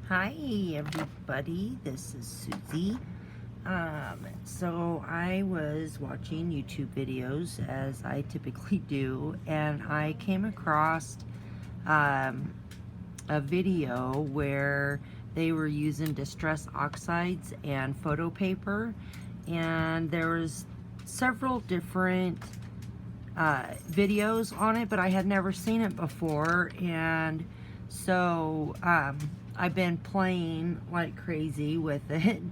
Hi everybody, this is Susie. So I was watching YouTube videos as I typically do, and I came across a video where they were using distress oxides and photo paper, and there was several different videos on it, but I had never seen it before, and so I've been playing like crazy with it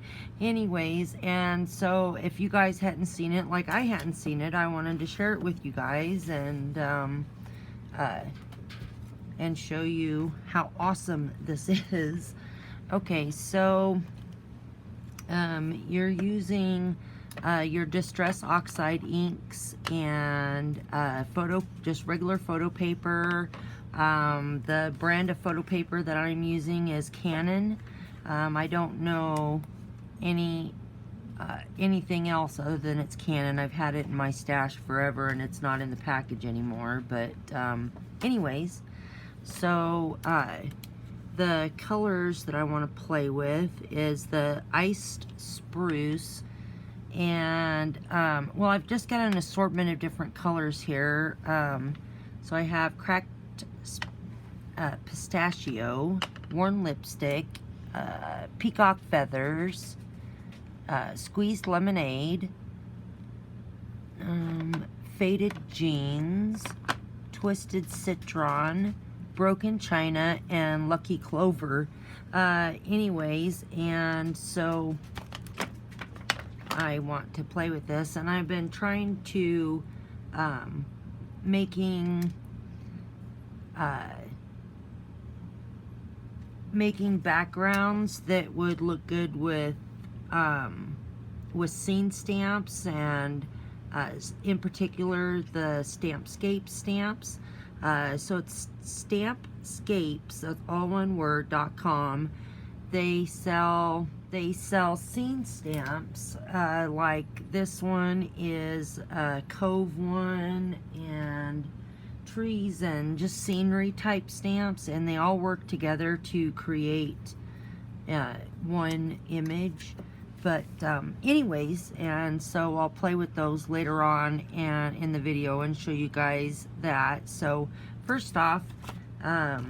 anyways. And so if you guys hadn't seen it like I hadn't seen it, I wanted to share it with you guys and show you how awesome this is. Okay, so you're using your Distress Oxide inks and just regular photo paper. The brand of photo paper that I'm using is Canon. I don't know anything else other than it's Canon. I've had it in my stash forever and it's not in the package anymore. But anyways, so the colors that I want to play with is the iced spruce, and well, I've just got an assortment of different colors here. So I have cracked pistachio, worn lipstick, peacock feathers, squeezed lemonade, faded jeans, twisted citron, broken china, and lucky clover. Anyways, and so I want to play with this, and I've been trying to making backgrounds that would look good with scene stamps, and in particular the Stampscapes stamps. So it's Stampscapes, that's all one word, .com. They sell scene stamps, like this one is a cove one, and trees and just scenery type stamps, and they all work together to create one image. But anyways, and so I'll play with those later on and in the video and show you guys that. So first off, I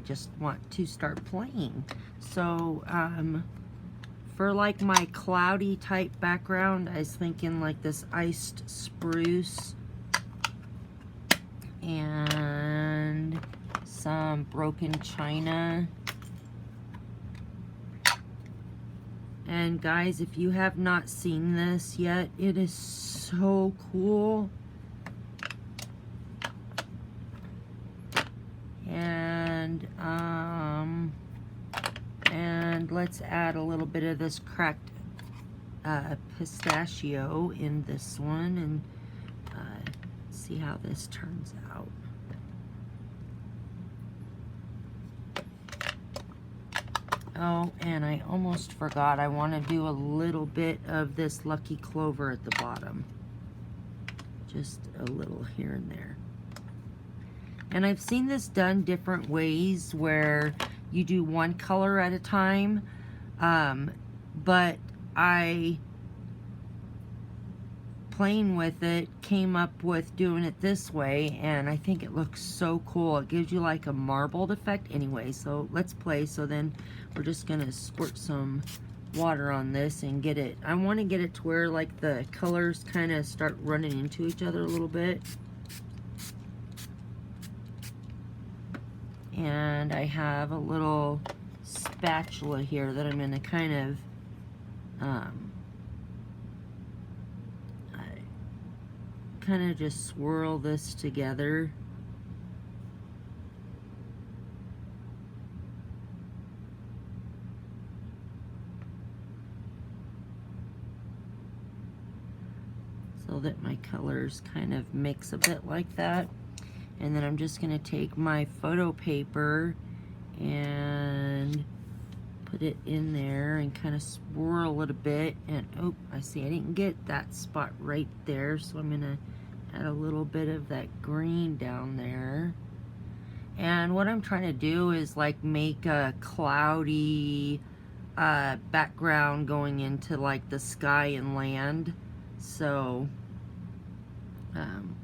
just want to start playing. So for like my cloudy type background, I was thinking like this iced spruce and some broken china. And guys, if you have not seen this yet, it is so cool. And let's add a little bit of this cracked pistachio in this one, and see how this turns out. Oh, and I almost forgot, I want to do a little bit of this lucky clover at the bottom. Just a little here and there. And I've seen this done different ways where you do one color at a time, but I, playing with it, came up with doing it this way, and I think it looks so cool. It gives you like a marbled effect. Anyway, so let's play. So then we're just gonna squirt some water on this and get it, I want to get it to where like the colors kind of start running into each other a little bit. And I have a little spatula here that I'm going to kind of just swirl this together. So that my colors kind of mix a bit like that. And then I'm just going to take my photo paper and put it in there and kind of swirl it a bit. And oh, I see I didn't get that spot right there, so I'm going to add a little bit of that green down there. And what I'm trying to do is like make a cloudy background going into like the sky and land. So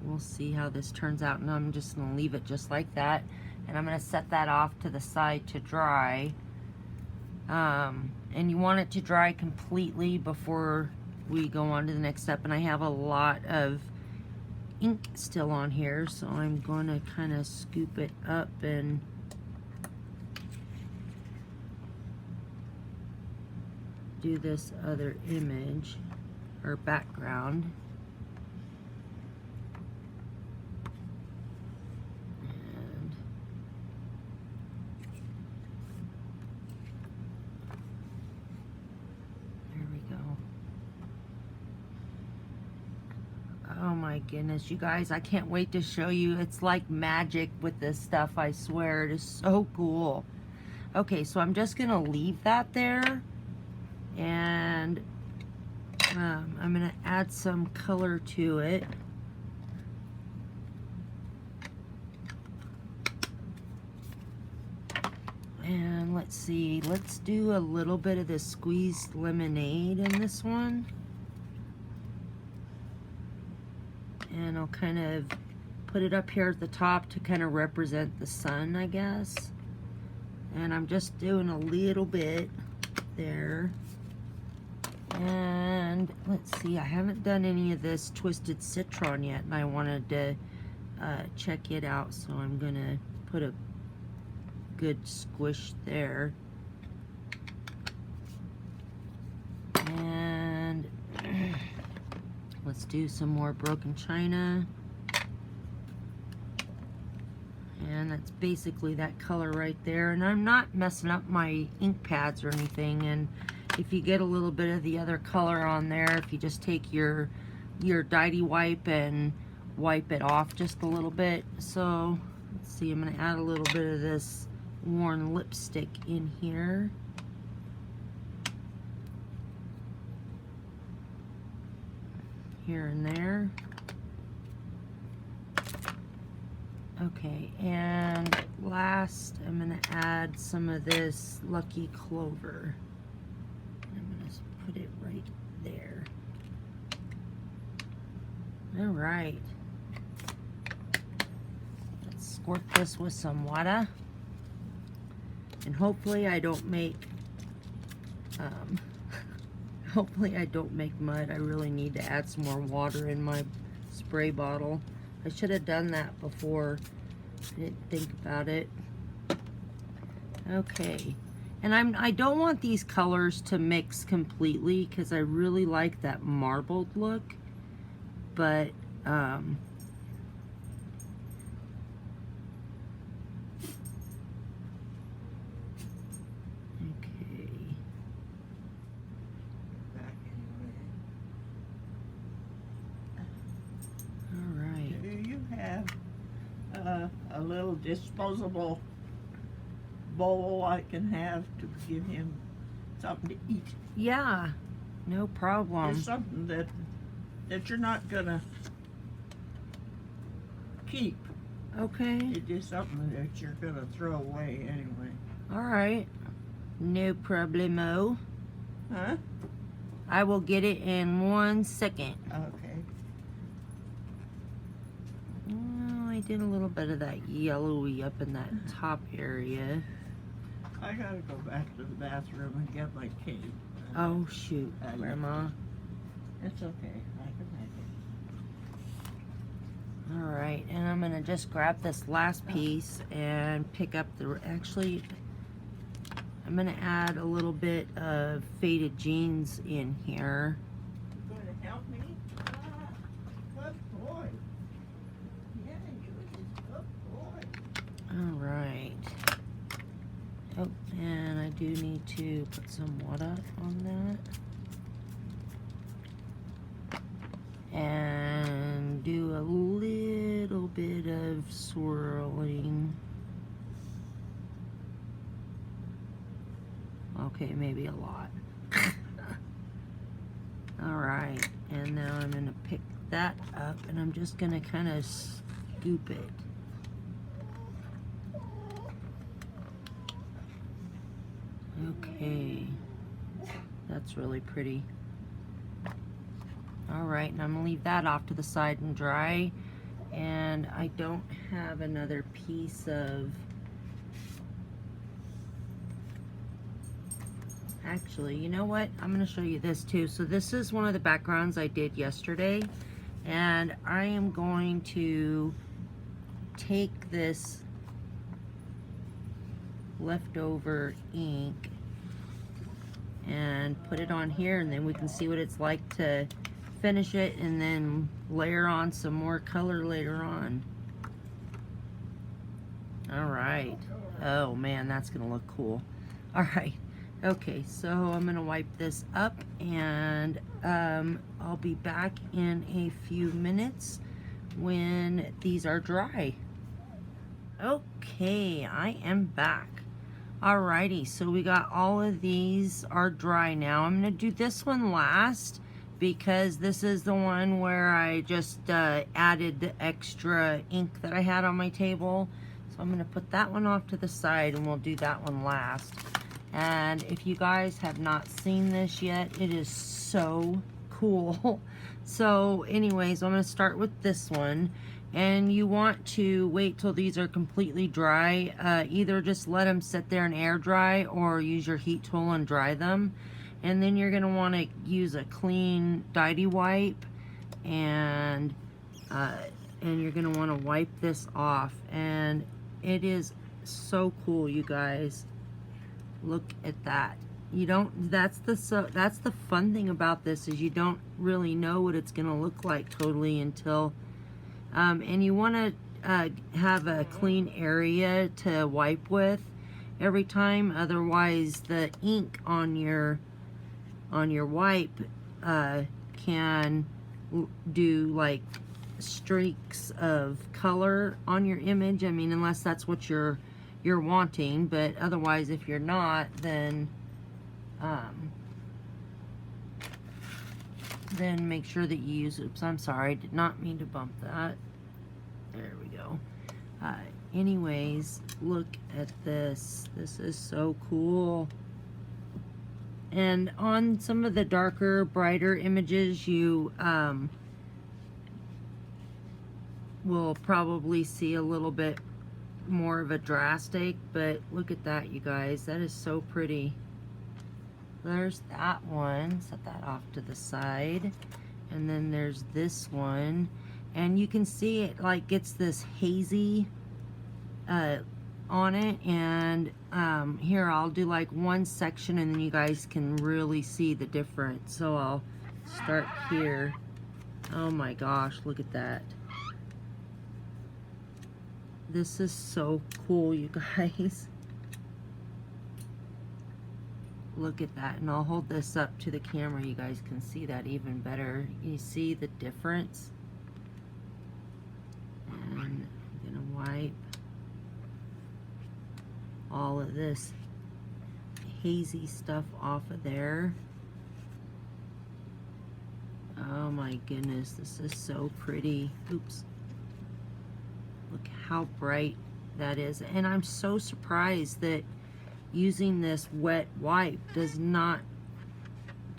we'll see how this turns out, and I'm just going to leave it just like that, and I'm going to set that off to the side to dry. And you want it to dry completely before we go on to the next step. And I have a lot of ink still on here, so I'm going to kind of scoop it up and do this other image or background. And there we go. Oh my goodness, you guys, I can't wait to show you. It's like magic with this stuff, I swear. It is so cool. Okay, so I'm just gonna leave that there, and I'm gonna add some color to it. And let's see, let's do a little bit of this squeezed lemonade in this one. And I'll kind of put it up here at the top to kind of represent the sun, I guess. And I'm just doing a little bit there. And let's see, I haven't done any of this twisted citron yet, and I wanted to check it out, so I'm gonna put a good squish there. And let's do some more broken china. And that's basically that color right there. And I'm not messing up my ink pads or anything. And if you get a little bit of the other color on there, if you just take your Dyty wipe and wipe it off just a little bit. So let's see, I'm gonna add a little bit of this worn lipstick in here. Here and there. Okay, and last I'm gonna add some of this Lucky Clover. I'm gonna put it right there. All right. Let's squirt this with some water. And hopefully I don't make hopefully I don't make mud. I really need to add some more water in my spray bottle. I should have done that before. I didn't think about it. Okay. And I don't want these colors to mix completely because I really like that marbled look. But a little disposable bowl I can have to give him something to eat? yeah, no problem. It's something that you're not gonna keep. Okay. It is something that you're gonna throw away anyway. All right. No problemo. Huh? I will get it in 1 second. Okay. I did a little bit of that yellowy up in that top area. I gotta go back to the bathroom and get my cape. Oh shoot, Grandma. It's okay. I can make it. All right, and I'm gonna just grab this last piece and pick up the. Actually, I'm gonna add a little bit of faded jeans in here. You going to help me? Good boy. Yeah, you is good boy. All right. Oh, and I do need to put some water on that. And do a little bit of swirling. Okay, maybe a lot. All right, and now I'm gonna pick that up and I'm just gonna kind of scoop it. Okay, that's really pretty. Alright, and I'm going to leave that off to the side and dry. And I don't have another piece of... Actually, you know what? I'm going to show you this too. So this is one of the backgrounds I did yesterday. And I am going to take this leftover ink and put it on here, and then we can see what it's like to finish it and then layer on some more color later on. Alright. Oh man, that's gonna look cool. Alright. Okay, so I'm gonna wipe this up, and I'll be back in a few minutes when these are dry. Okay, I am back. Alrighty, so we got all of these are dry now. I'm gonna do this one last because this is the one where I just added the extra ink that I had on my table. So I'm gonna put that one off to the side, and we'll do that one last. And if you guys have not seen this yet, it is so cool. So anyways, I'm gonna start with this one. And you want to wait till these are completely dry. Either just let them sit there and air dry, or use your heat tool and dry them. And then you're going to want to use a clean Diety wipe, and you're going to want to wipe this off. And it is so cool, you guys. Look at that. You don't. That's the fun thing about this, is you don't really know what it's going to look like totally until. And you want to have a clean area to wipe with every time, otherwise the ink on your wipe can do like streaks of color on your image. I mean, unless that's what you're wanting, but otherwise, if you're not, then make sure that you use, oops, I'm sorry, I did not mean to bump that. There we go. Anyways, look at this. This is so cool. And on some of the darker, brighter images, you will probably see a little bit more of a drastic, but look at that, you guys. That is so pretty. There's that one. Set that off to the side. And then there's this one. And you can see it like gets this hazy on it. And here, I'll do like one section, and then you guys can really see the difference. So I'll start here. Oh my gosh, look at that. This is so cool, you guys. Look at that. And I'll hold this up to the camera. You guys can see that even better. You see the difference? And I'm gonna wipe all of this hazy stuff off of there. Oh my goodness, this is so pretty. Oops. Look how bright that is. And I'm so surprised that using this wet wipe does not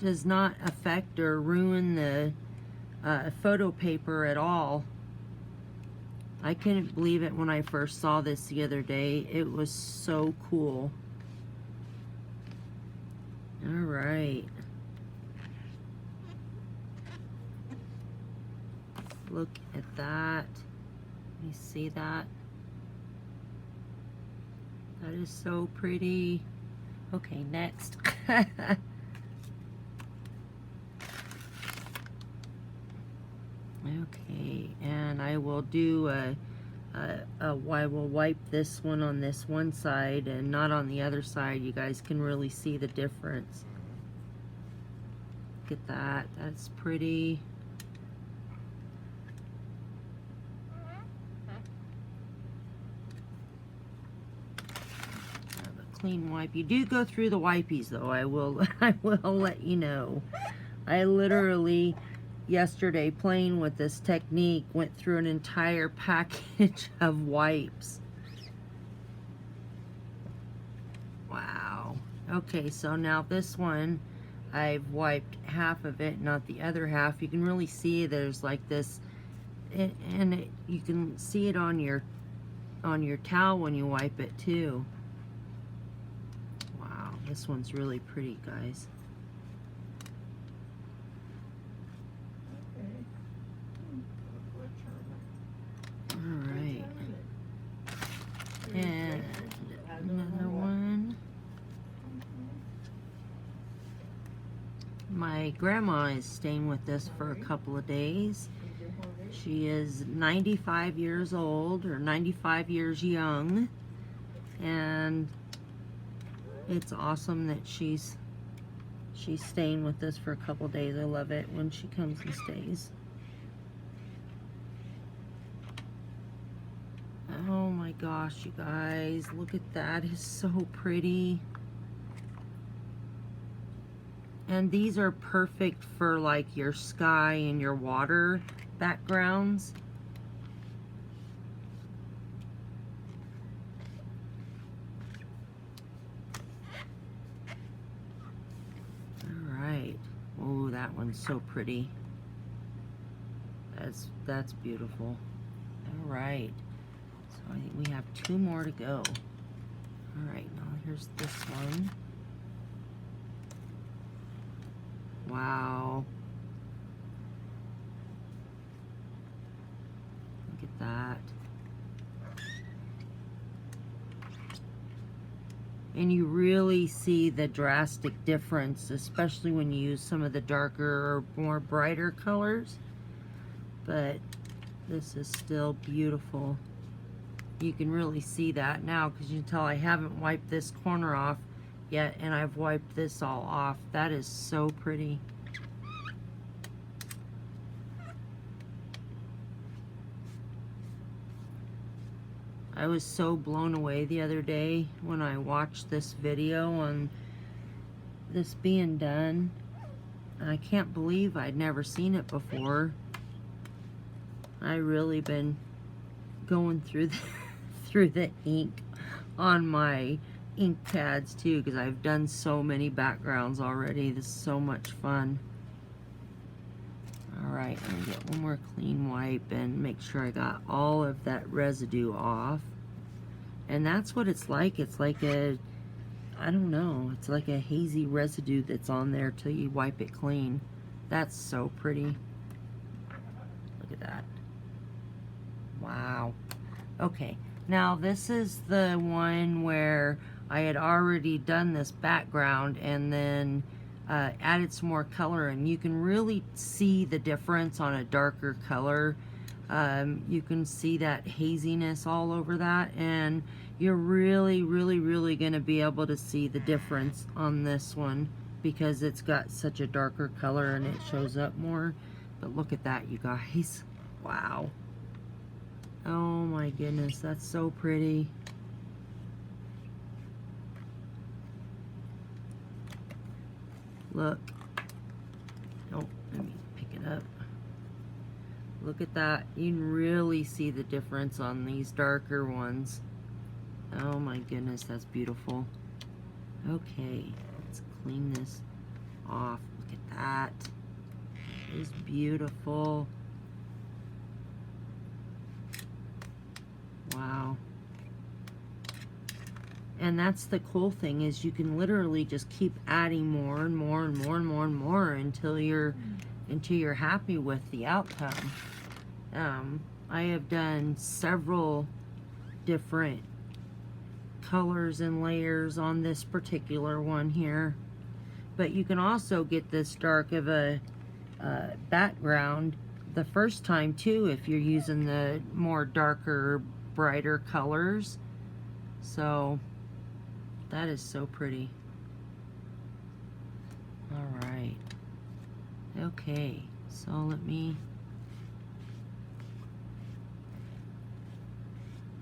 affect or ruin the photo paper at all. I couldn't believe it when I first saw this the other day. It was so cool. All right. Look at that. You see that? That is so pretty. Okay, next. Okay, and I will do I will wipe this one on this one side and not on the other side. You guys can really see the difference. Look at that. That's pretty. Have a clean wipe. You do go through the wipies though. I will let you know. I literally yesterday, playing with this technique, went through an entire package of wipes. Wow. Okay, so now this one, I've wiped half of it, not the other half. You can really see there's like this, you can see it on your towel when you wipe it too. Wow, this one's really pretty, guys. All right, and another one. My grandma is staying with us for a couple of days. She is 95 years old, or 95 years young, and it's awesome that she's staying with us for a couple of days. I love it when she comes and stays. Oh my gosh, you guys, look at that. It's so pretty. And these are perfect for like your sky and your water backgrounds. All right. Oh, that one's so pretty. That's beautiful. All right. So I think we have 2 more to go. All right, now here's this one. Wow. Look at that. And you really see the drastic difference, especially when you use some of the darker or more brighter colors. But this is still beautiful. You can really see that now because you can tell I haven't wiped this corner off yet, and I've wiped this all off. That is so pretty. I was so blown away the other day when I watched this video on this being done. I can't believe I'd never seen it before. I really been going through through the ink on my ink pads too, because I've done so many backgrounds already. This is so much fun. Alright, I'm gonna get one more clean wipe and make sure I got all of that residue off. And that's what it's like. It's like a, I don't know, it's like a hazy residue that's on there till you wipe it clean. That's so pretty. Look at that. Wow. Okay, now this is the one where I had already done this background and then added some more color, and you can really see the difference on a darker color. You can see that haziness all over that, and you're really going to be able to see the difference on this one because it's got such a darker color and it shows up more. But look at that, you guys. Wow. Oh my goodness, that's so pretty. Look. Oh, let me pick it up. Look at that. You can really see the difference on these darker ones. Oh my goodness, that's beautiful. Okay, let's clean this off. Look at that. It is beautiful. Wow. And that's the cool thing, is you can literally just keep adding more and more and more and more and more until you're happy with the outcome. I have done several different colors and layers on this particular one here, but you can also get this dark of a background the first time too if you're using the more darker, brighter colors. So that is so pretty. All right. Okay, so let me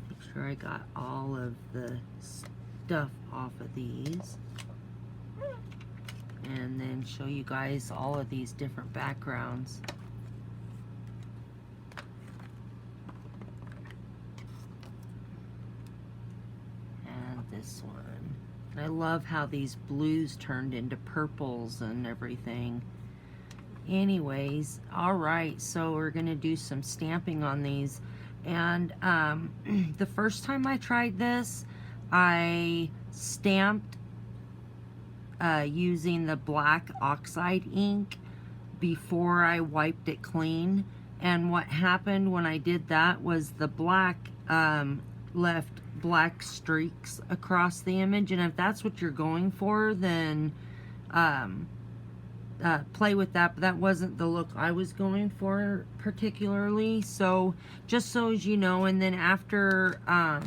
make sure I got all of the stuff off of these, and then show you guys all of these different backgrounds. And this one. I love how these blues turned into purples and everything. Anyways, alright, so we're going to do some stamping on these. And the first time I tried this, I stamped using the black Oxide ink before I wiped it clean. And what happened when I did that was the black left black streaks across the image. And if that's what you're going for, then play with that, but that wasn't the look I was going for particularly. So just so as you know, and then after I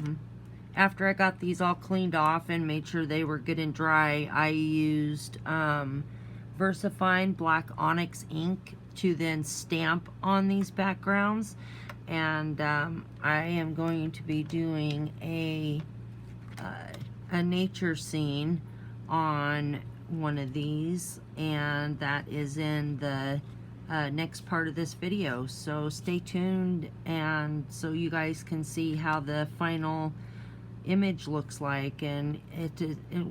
got these all cleaned off and made sure they were good and dry, I used VersaFine black onyx ink to then stamp on these backgrounds. And I am going to be doing a nature scene on one of these, and that is in the next part of this video, so stay tuned, and so you guys can see how the final image looks like. And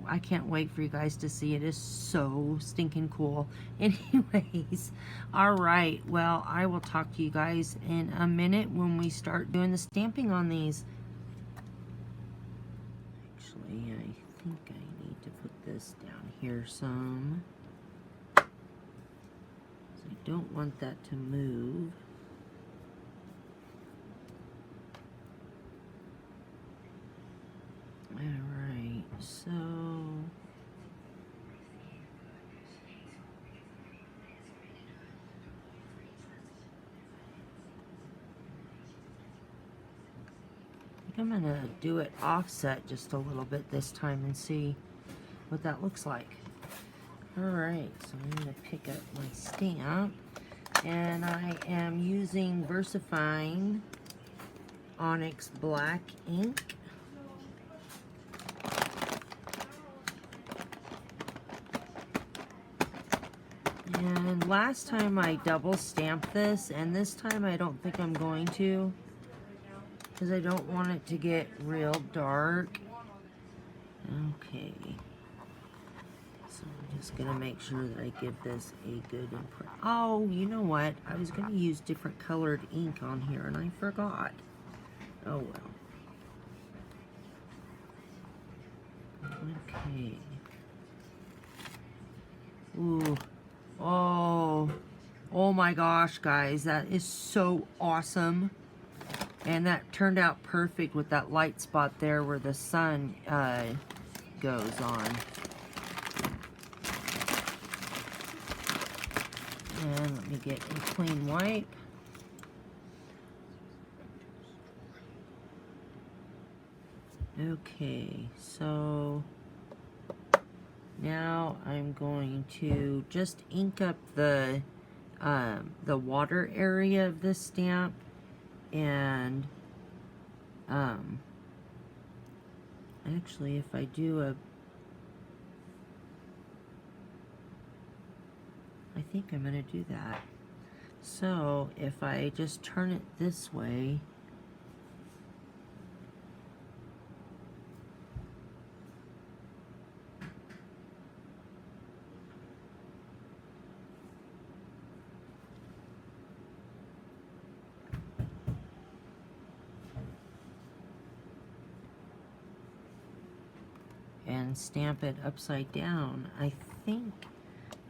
I can't wait for you guys to see it. Is so stinking cool. Anyways, alright, well, I will talk to you guys in a minute when we start doing the stamping on these. Actually, I think I need to put this down here some. So I don't want that to move. Alright, so I'm gonna do it offset just a little bit this time and see what that looks like. Alright, so I'm gonna pick up my stamp, and I am using VersaFine Onyx Black ink. And last time I double stamped this, and this time I don't think I'm going to, because I don't want it to get real dark. Okay. So I'm just going to make sure that I give this a good impression. Oh, you know what? I was going to use different colored ink on here, and I forgot. Oh, well. Okay. Ooh. Oh my gosh, guys. That is so awesome. And that turned out perfect with that light spot there where the sun goes on. And let me get a clean wipe. Okay, so now I'm going to just ink up the water area of this stamp. And actually, if I do I think I'm going to do that. So if I just turn it this way, and stamp it upside down, I think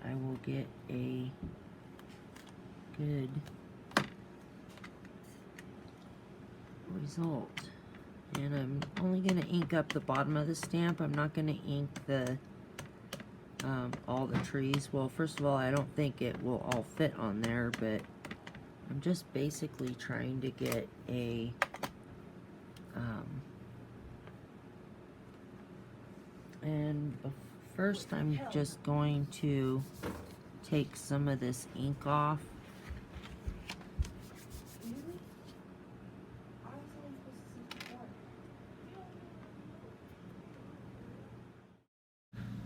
I will get a good result. And I'm only going to ink up the bottom of the stamp. I'm not going to ink the all the trees. Well, first of all, I don't think it will all fit on there, but I'm just basically trying to get a and first I'm just going to take some of this ink off.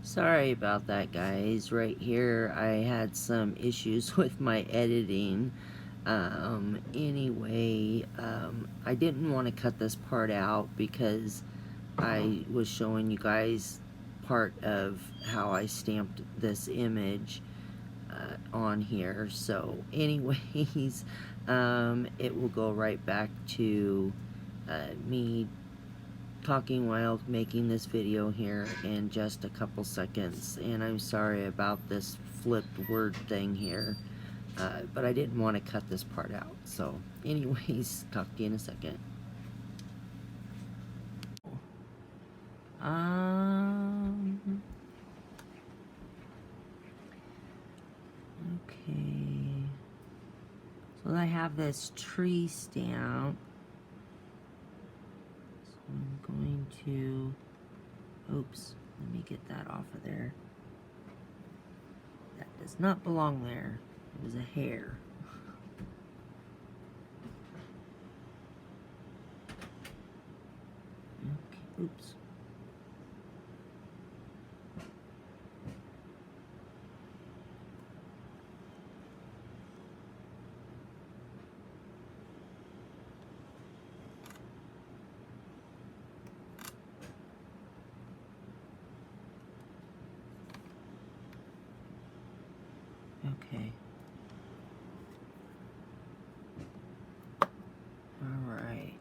Sorry about that, guys. Right here I had some issues with my editing. Anyway, I didn't want to cut this part out because I was showing you guys part of how I stamped this image on here. So anyways, it will go right back to me talking while making this video here in just a couple seconds. And I'm sorry about this flipped word thing here, but I didn't want to cut this part out. So anyways, talk to you in a second. Okay, so I have this tree stamp, so I'm going to, oops, let me get that off of there. That does not belong there. It was a hair. Okay, oops. Okay. All right.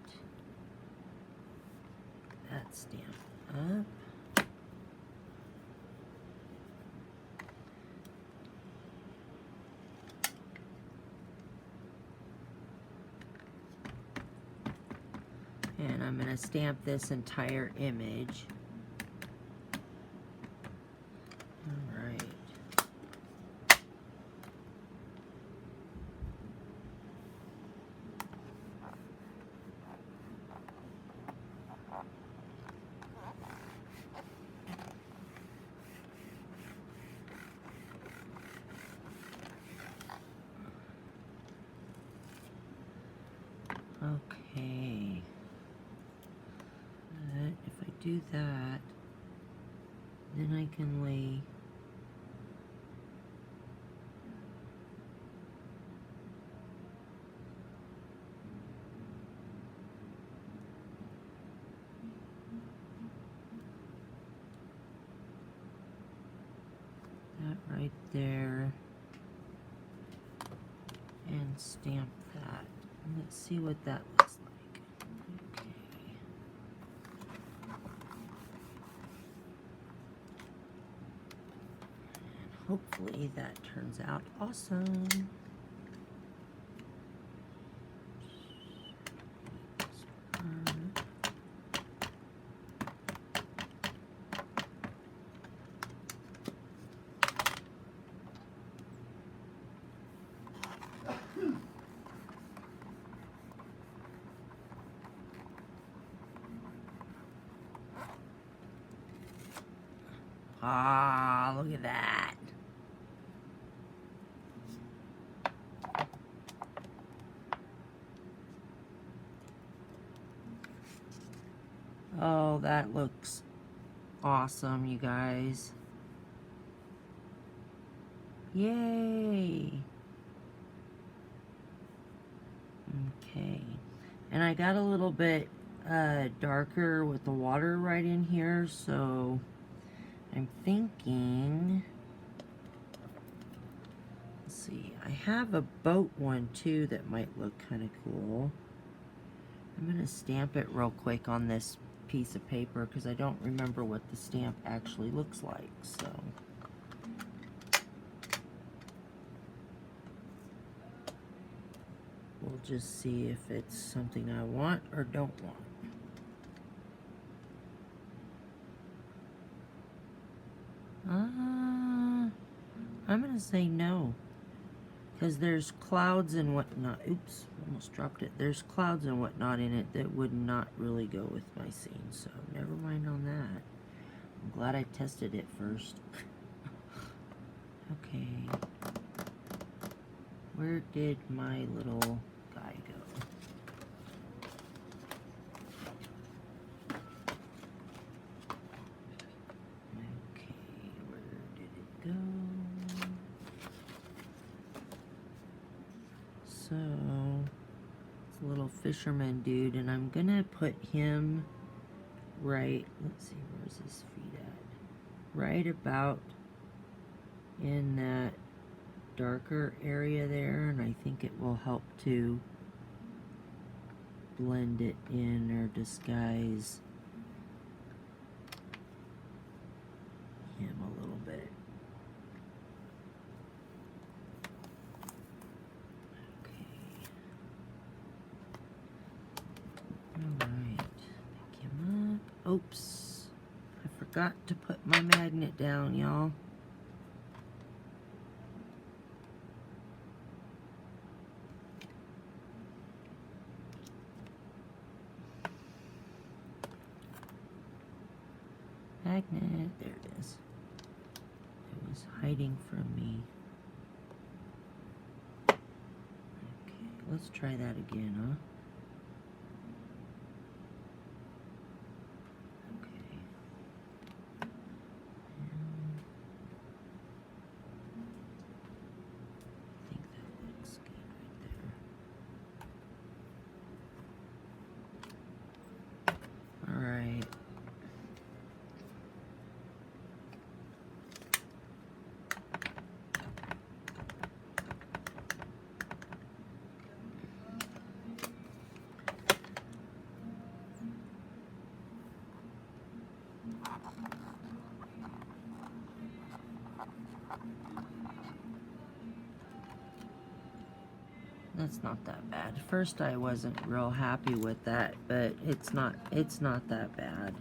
That stamp up. And I'm going to stamp this entire image. All right. Okay. If I do that, then I can lay that right there and stamp that. Let's see what that looks like. Okay. And hopefully that turns out awesome. Ah, look at that. Oh, that looks awesome, you guys. Yay. Okay. And I got a little bit darker with the water right in here, so I'm thinking, let's see, I have a boat one too that might look kind of cool. I'm going to stamp it real quick on this piece of paper because I don't remember what the stamp actually looks like, so. We'll just see if it's something I want or don't want. I'm going to say no. Because there's clouds and whatnot. Oops, almost dropped it. There's clouds and whatnot in it that would not really go with my scene. So never mind on that. I'm glad I tested it first. Okay. Where did my little guy go? Okay, where did it go? So, it's a little fisherman dude, and I'm gonna put him right, let's see, where's his feet at? right about in that darker area there, and I think it will help to blend it in or disguise him a little bit. Okay. Alright. Pick him up. Oops. I forgot to put my magnet down, y'all. Magnet, there it is. It was hiding from me. Okay, let's try that again, huh? Okay. I think that looks good right there. Alright. That's not that bad. First I wasn't real happy with that, but it's not that bad.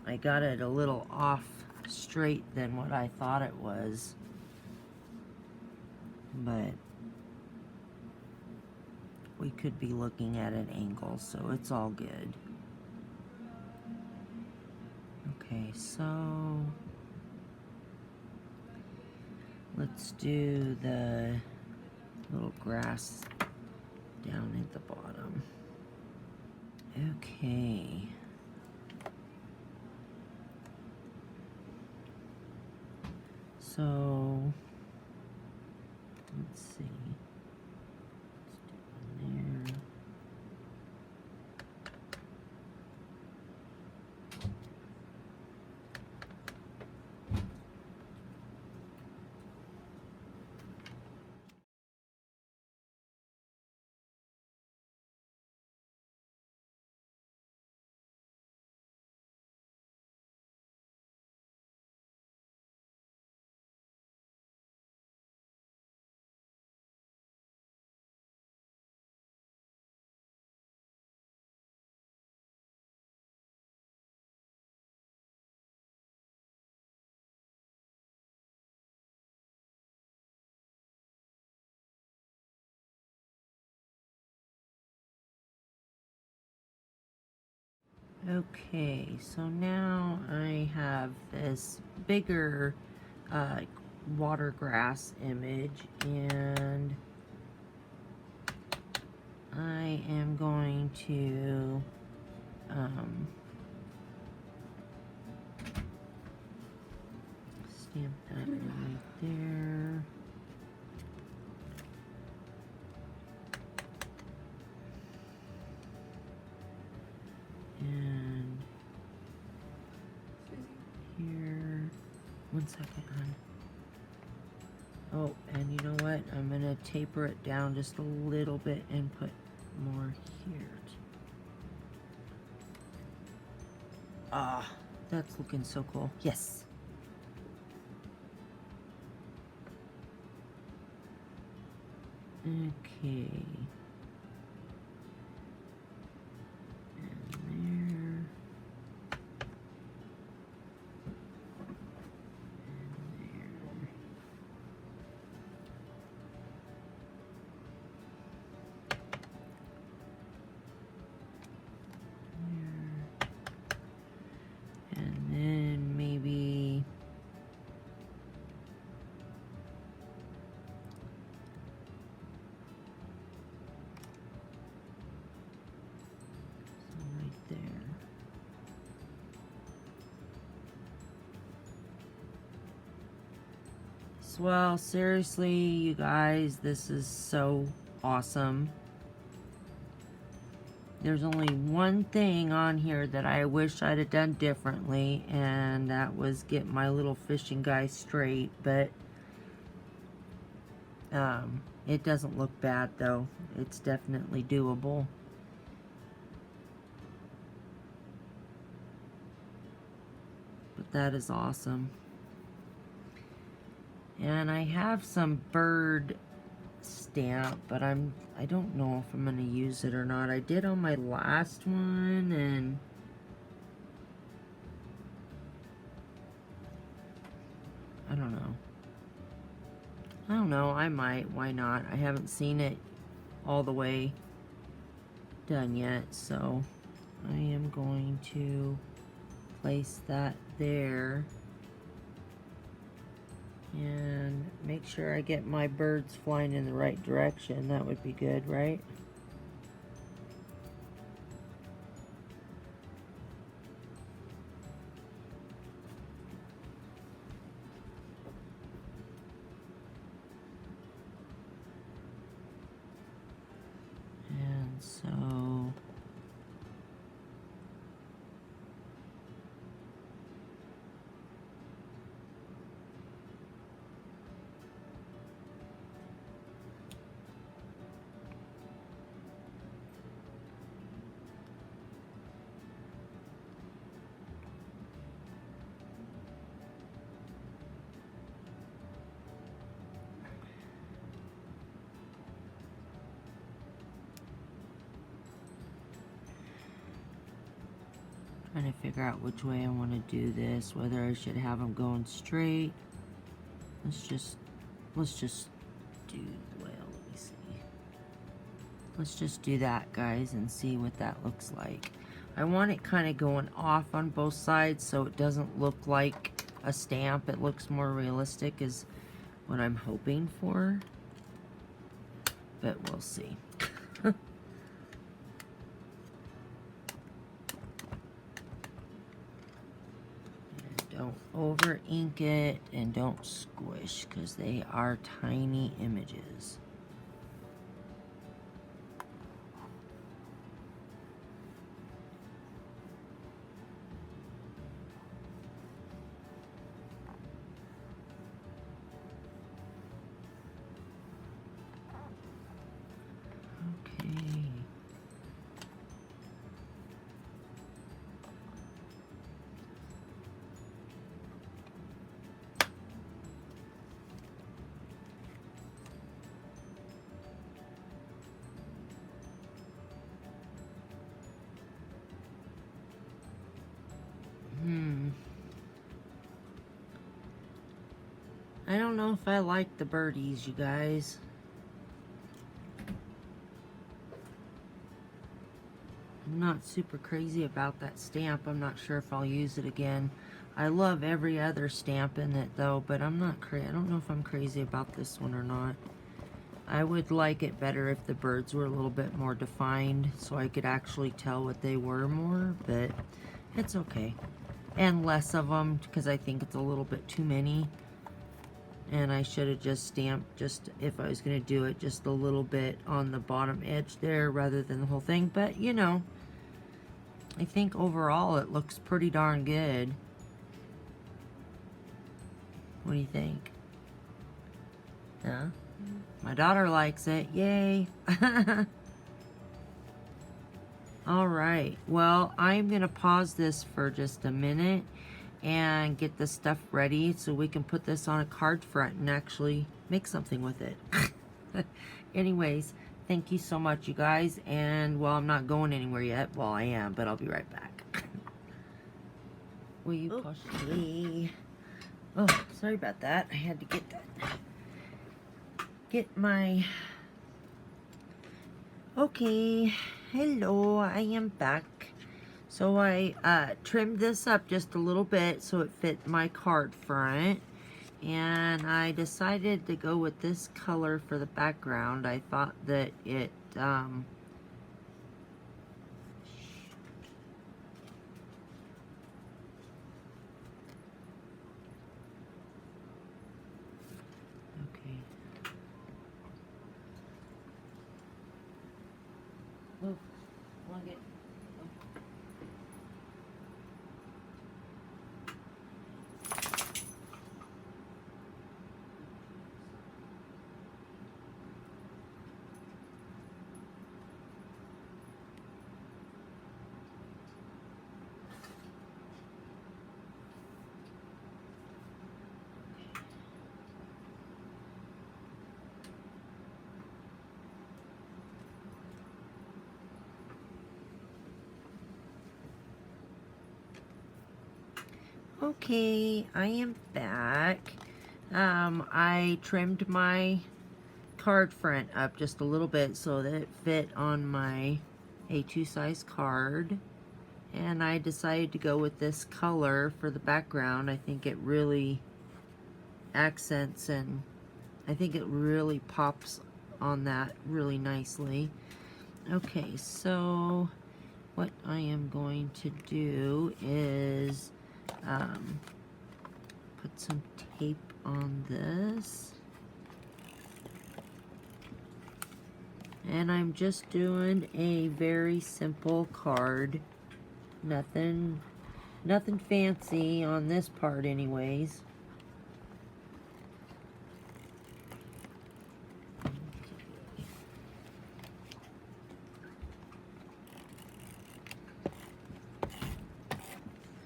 I got it a little off straight than what I thought it was. But we could be looking at an angle, so it's all good. Okay, so let's do the little grass down at the bottom. Okay. So let's see. Let's do one there. Okay, so now I have this bigger water grass image, and I am going to stamp that right there. And here, 1 second, hon. Oh, and you know what? I'm gonna taper it down just a little bit and put more here. Ah, that's looking so cool. Yes. Okay. Well, seriously, you guys, this is so awesome. There's only one thing on here that I wish I'd have done differently, and that was get my little fishing guy straight, but it doesn't look bad though. It's definitely doable. But that is awesome. And I have some bird stamp, but I don't know if I'm going to use it or not. I did on my last one, and I don't know. I might. Why not? I haven't seen it all the way done yet, so I am going to place that there and make sure I get my birds flying in the right direction. That would be good, right? And so trying to figure out which way I want to do this, whether I should have them going straight. Let's just do, well, let me see. Let's just do that, guys, and see what that looks like. I want it kind of going off on both sides so it doesn't look like a stamp. It looks more realistic is what I'm hoping for. But we'll see. Don't over ink it and don't squish because they are tiny images. Okay. I don't know if I like the birdies, you guys. I'm not super crazy about that stamp. I'm not sure if I'll use it again. I love every other stamp in it though, but I'm not I don't know if I'm crazy about this one or not. I would like it better if the birds were a little bit more defined so I could actually tell what they were more, but it's okay. And less of them because I think it's a little bit too many. And I should have just stamped, just if I was going to do it, just a little bit on the bottom edge there rather than the whole thing. But, you know, I think overall it looks pretty darn good. What do you think? Yeah? My daughter likes it. Yay! Alright, well, I'm going to pause this for just a minute and get this stuff ready so we can put this on a card front and actually make something with it. Anyways, thank you so much, you guys, and well, I'm not going anywhere yet. Well, I am, but I'll be right back. Will you push me? Oh, sorry about that. I had to get my... Okay, hello, I am back. So I trimmed this up just a little bit so it fit my card front. And I decided to go with this color for the background. I thought that it, okay. Ooh, want to get Okay, I am back. I trimmed my card front up just a little bit so that it fit on my A2 size card. And I decided to go with this color for the background. I think it really accents and I think it really pops on that really nicely. Okay, so what I am going to do is put some tape on this. And I'm just doing a very simple card. Nothing fancy on this part anyways.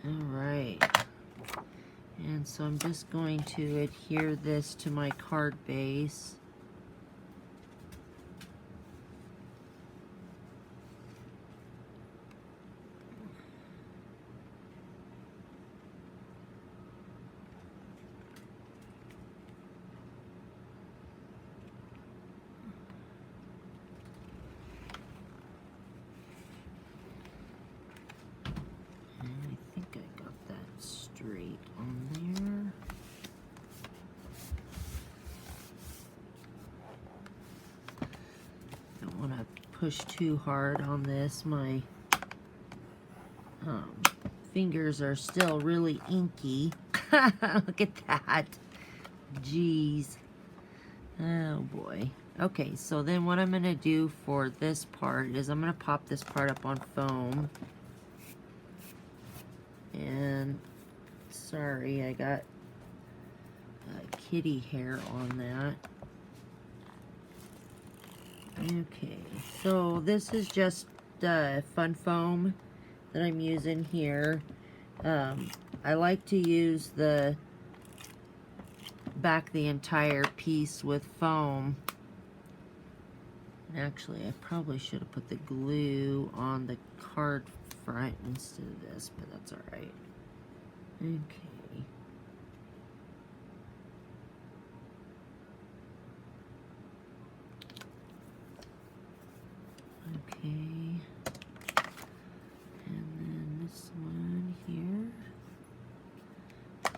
Alright. And so I'm just going to adhere this to my card base. Straight on there. Don't want to push too hard on this. My fingers are still really inky. Look at that. Jeez. Oh boy. Okay, so then what I'm going to do for this part is I'm going to pop this part up on foam. And sorry, I got kitty hair on that. Okay, so this is just fun foam that I'm using here. I like to use back the entire piece with foam. Actually, I probably should have put the glue on the card front instead of this, but that's alright. Okay. Okay. And then this one here.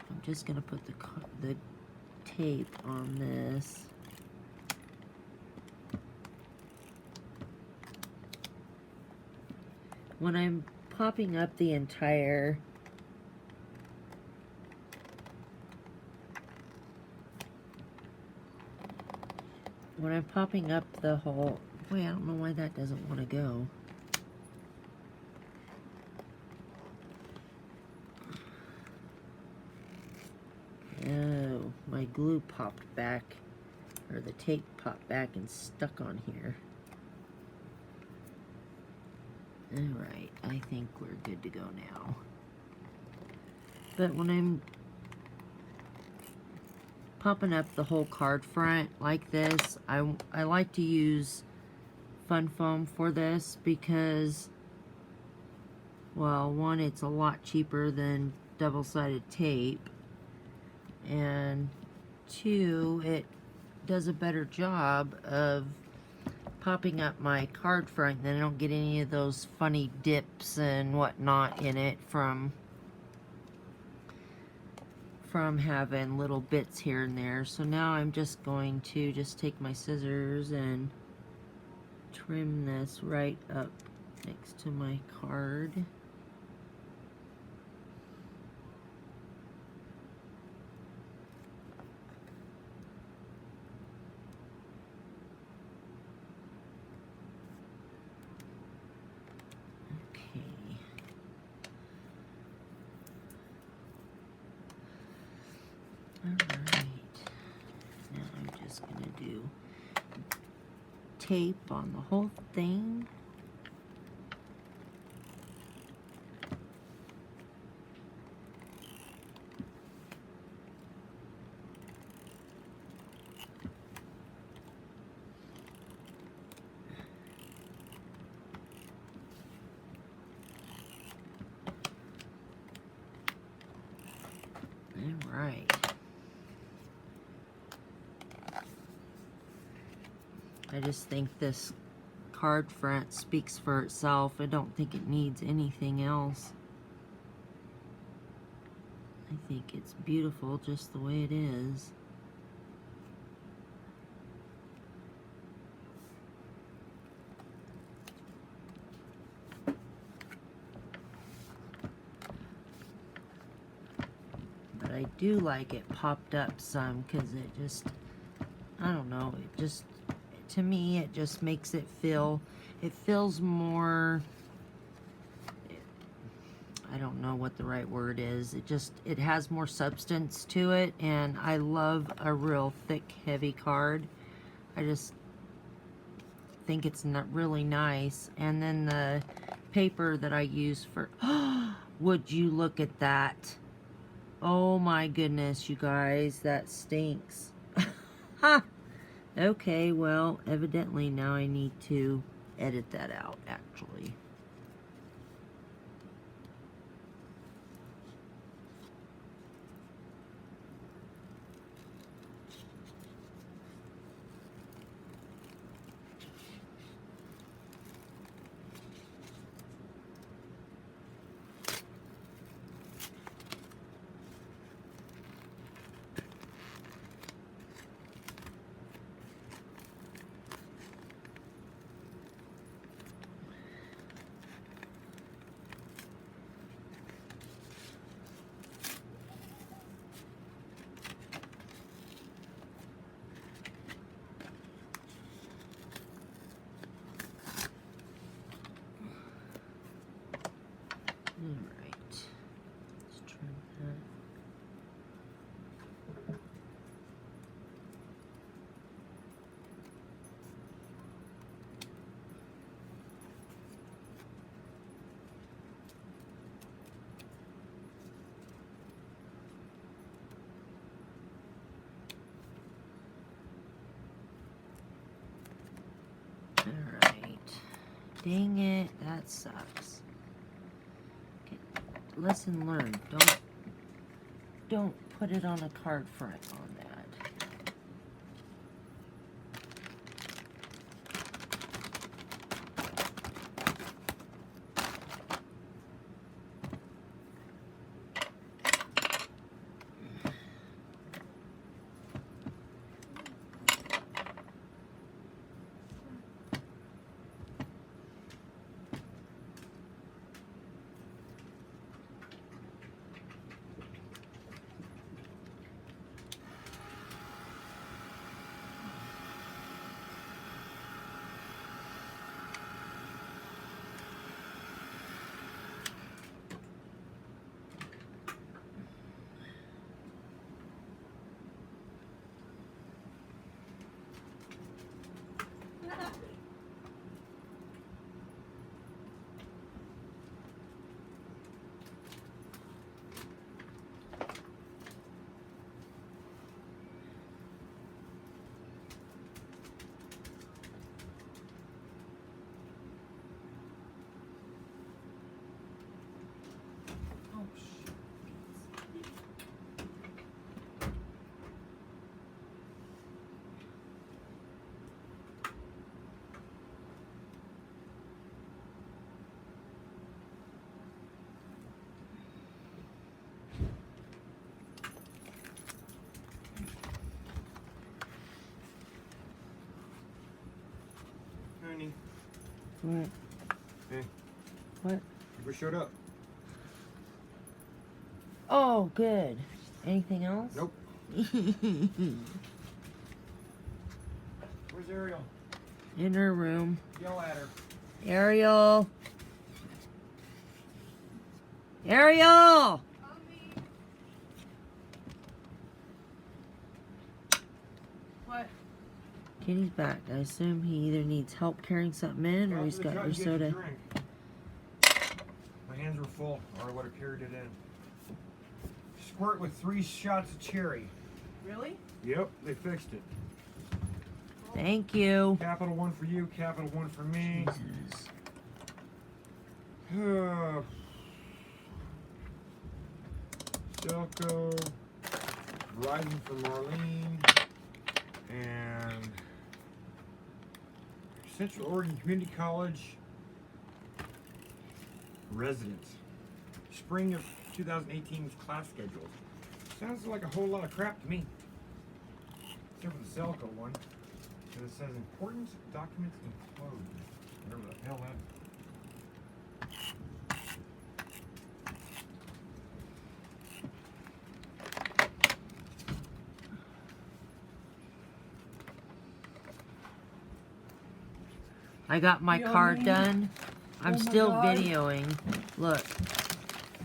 I'm just gonna put the tape on this. When I'm popping up the entire the whole, wait, I don't know why that doesn't want to go. Oh, my glue popped back, or the tape popped back and stuck on here. Alright, I think we're good to go now. But when I'm popping up the whole card front like this, I like to use fun foam for this because, well, one, it's a lot cheaper than double-sided tape, and two, it does a better job of popping up my card front, then I don't get any of those funny dips and whatnot in it from having little bits here and there. So now I'm just going to take my scissors and trim this right up next to my card. Alright, now I'm just going to do tape on the whole thing. All right. I just think this card front speaks for itself. I don't think it needs anything else. I think it's beautiful just the way it is. But I do like it popped up some because it just, I don't know, it just, to me, it just makes it feel, it feels more, I don't know what the right word is. It just, it has more substance to it, and I love a real thick, heavy card. I just think it's not really nice. And then the paper that I use for, would you look at that? Oh my goodness, you guys, that stinks. Ha! Okay, well, evidently now I need to edit that out, actually. Alright, let's trim that. Alright, dang it, that sucks. Lesson learned. Don't put it on a card front on that. Honey. What? Hey. What? You were showed up. Oh, good. Anything else? Nope. Where's Ariel? In her room. Yell at her. Ariel! Ariel! What? Kitty's back. I assume he either needs help carrying something in or he's got your soda. My hands were full, or I would have carried it in. Squirt with 3 shots of cherry. Really? Yep, they fixed it. Thank you. Capital 1 for you, capital 1 for me. Jesus. Selco, Verizon for Marlene. And Central Oregon Community College residents. Spring of 2018 class schedules. Sounds like a whole lot of crap to me. Except for the Cellco one. And it says important documents enclosed. Whatever the hell that. I got my card done. I'm still videoing. Look,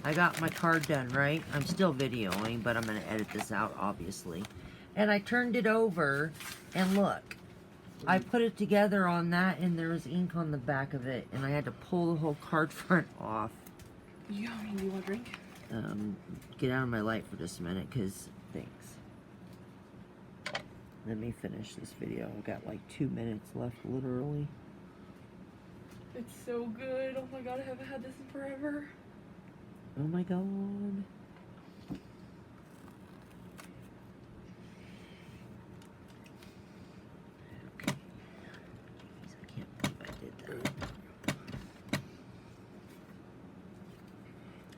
I got my card done, right? I'm still videoing, but I'm going to edit this out, obviously. And I turned it over, and look, I put it together on that, and there was ink on the back of it, and I had to pull the whole card front off. Yummy. You want a drink? Get out of my light for just a minute, because thanks. Let me finish this video. I've got like 2 minutes left, literally. It's so good. Oh my god, I haven't had this in forever. Oh my god. Okay. Jeez, I can't believe I did that.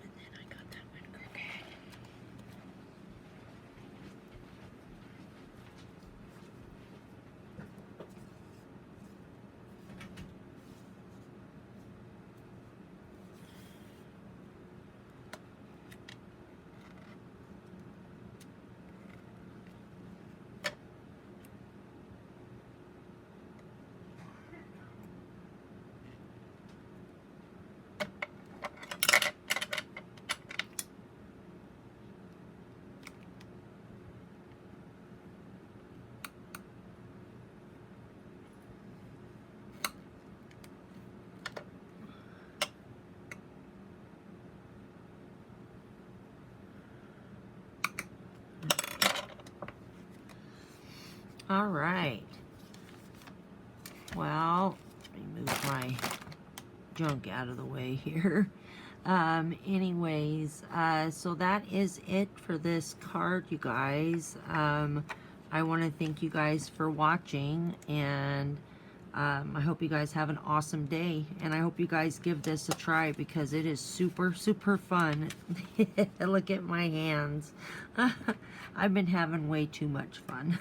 And then I got that one crooked. All right. Well, let me move my junk out of the way here. Anyways, so that is it for this card, you guys. I want to thank you guys for watching, and I hope you guys have an awesome day, and I hope you guys give this a try because it is super, super fun. Look at my hands. I've been having way too much fun.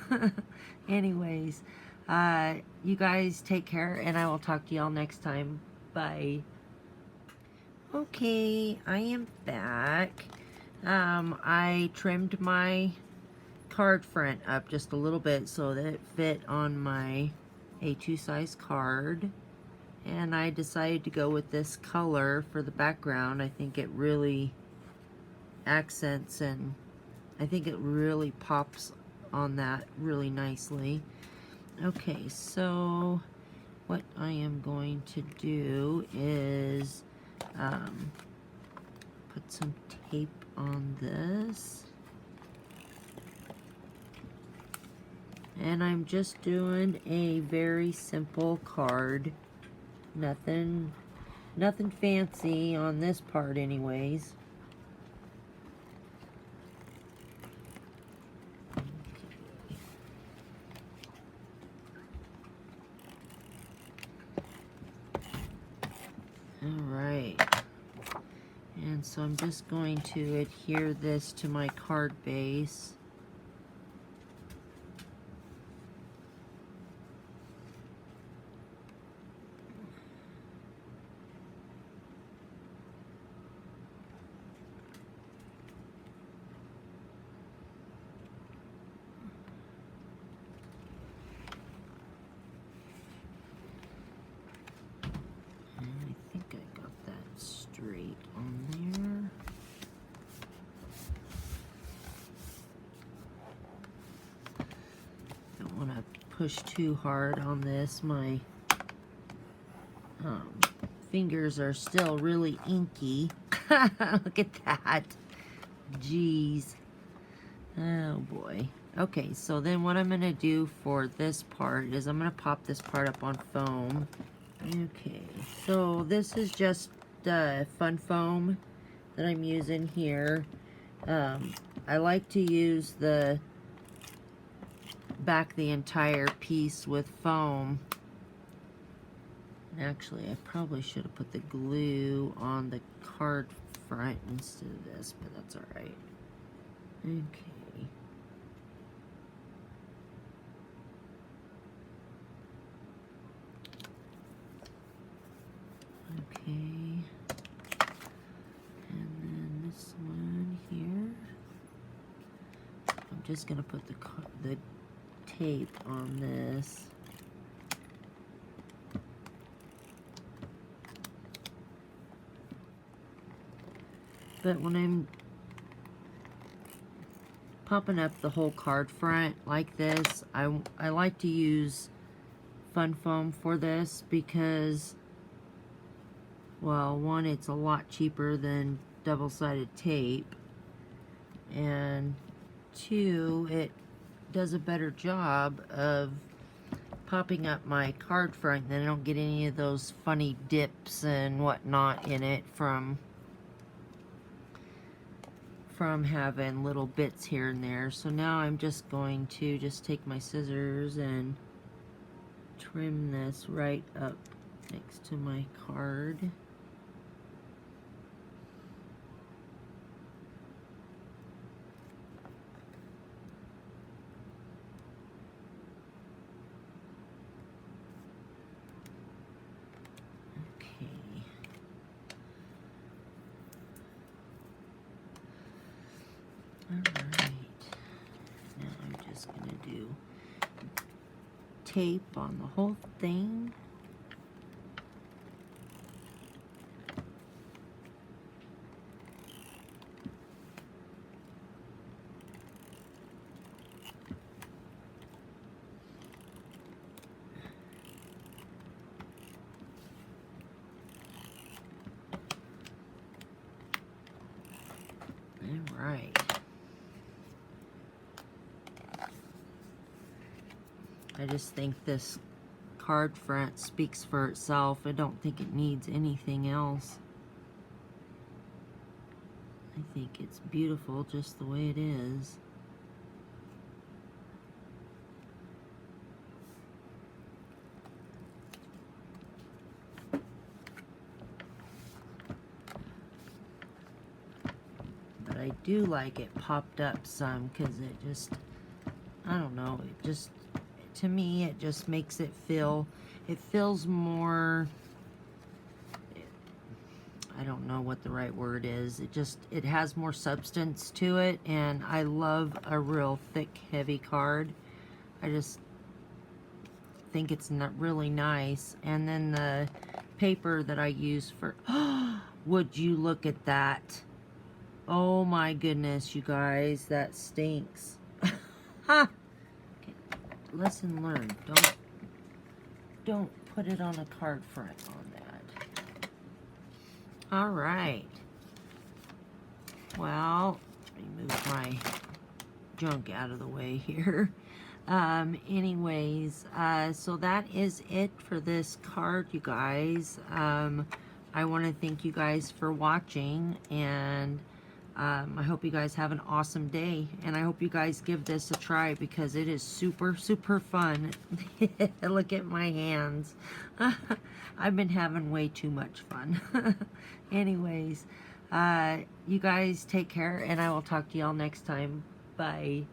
Anyways, you guys take care, and I will talk to y'all next time. Bye. Okay, I am back. I trimmed my card front up just a little bit so that it fit on my A2 size card, and I decided to go with this color for the background. I think it really accents, and I think it really pops on that really nicely. Okay, so what I am going to do is put some tape on this. And I'm just doing a very simple card. Nothing fancy on this part anyways. Alright. And so I'm just going to adhere this to my card base. Straight on there. Don't want to push too hard on this. My fingers are still really inky. Look at that. Jeez. Oh boy. Okay, so then what I'm going to do for this part is I'm going to pop this part up on foam. Okay, so this is just fun foam that I'm using here. I like to use the back the entire piece with foam. Actually, I probably should have put the glue on the card front instead of this, but that's alright. Okay. Okay. And then this one here. I'm just going to put the tape on this. But when I'm popping up the whole card front like this, I like to use fun foam for this because, well, one, it's a lot cheaper than double-sided tape, and two, it does a better job of popping up my card front, then I don't get any of those funny dips and whatnot in it from having little bits here and there. So now I'm just going to just take my scissors and trim this right up next to my card. Alright, now I'm just going to do tape on the whole thing. Alright. I just think this card front speaks for itself. I don't think it needs anything else. I think it's beautiful just the way it is. But I do like it popped up some because it just, I don't know, it just, to me, it just makes it feel, it feels more, I don't know what the right word is. It has more substance to it, and I love a real thick, heavy card. I just think it's not really nice. And then the paper that I use for, would you look at that? Oh my goodness, you guys, that stinks. Ha! Lesson learned. Don't put it on a card front on that. All right. Well, let me move my junk out of the way here. Anyways, so that is it for this card, you guys. I want to thank you guys for watching, and I hope you guys have an awesome day, and I hope you guys give this a try because it is super, super fun. Look at my hands. I've been having way too much fun. Anyways, you guys take care, and I will talk to y'all next time. Bye.